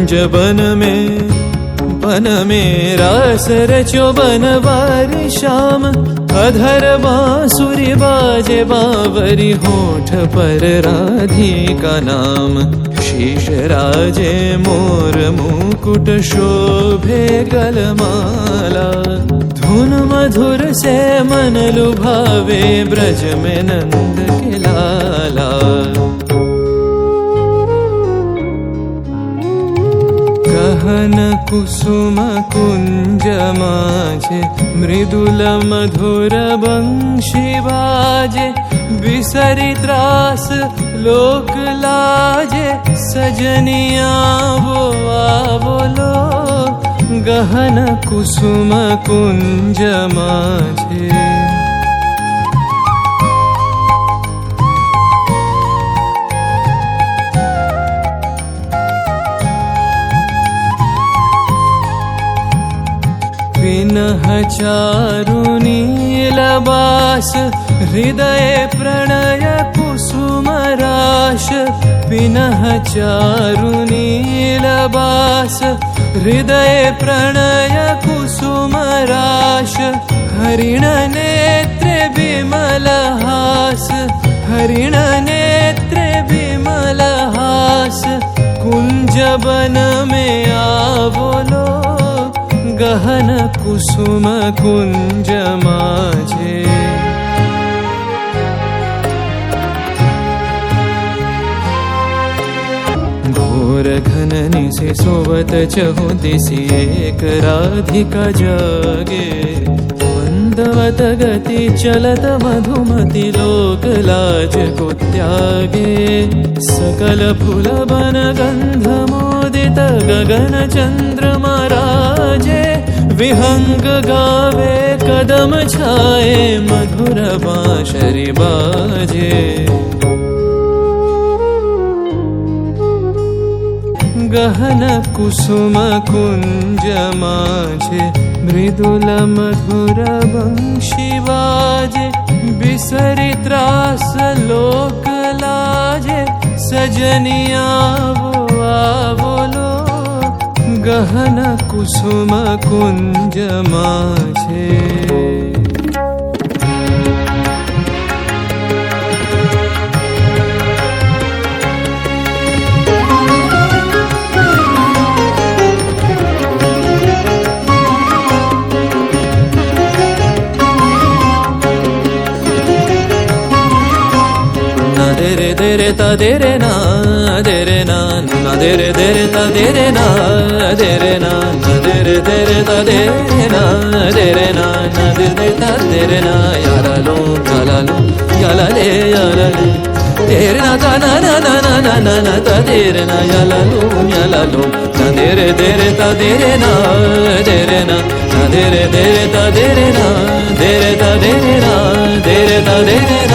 कुंज बन में रास रचो बनवारी श्याम। अधर बांसुरी बाजे बावरी होठ पर राधिका नाम। शीश राजे मोर मुकुट शोभे गलमाला। धुन मधुर से मन लुभावे ब्रज में नंद के लाला। गहन कुसुम कुंज माझे मृदुल मधुर बंशी बाजे। बिसरी त्रास लोक लाजे सजनिया वो आवलो। गहन कुसुम कुंज माझे पिनह चारु नीलबास। हृदय प्रणय कुसुम राश। पिनह चारु नीलबास। हृदय प्रणय कुसुम राश। हरिण नेत्रे विमल हास। हरिण नेत्रे विमल हास। कुंज बन में आवलो। गहन कुसुम कुंज माझे घोर घन निसे सोवत चहु दिसि एक राधिका जागे। मंदवत गति चलत मधुमति लोक लाज को त्यागे। सकल फूल बन गंध मोदित गगन चंद्रमा राजे। विहंग गावे कदम छाए मधुर बांसुरी बाजे। गहन कुसुम कुंज माझे मृदुल मधुर बंशी बाजे। बिसरी त्रास लोक लाजे सजनिया वो आवलो। गहन कुसुम कुंज माझे देरे ता देरे ना देरे ना ना देरे देरे ता देरे ना देरे ना ना देरे देरे ता देरे ना देरे ना ना देरे ता देरे ना याला लो याला ले तेरे ना ता ना ना ना ना ना ना ना ता देरे ना याला लो ना देरे देरे ता देरे ना देरे ना ना देरे देरे ता देरे ना देरे ता देरे ना देरे ता देरे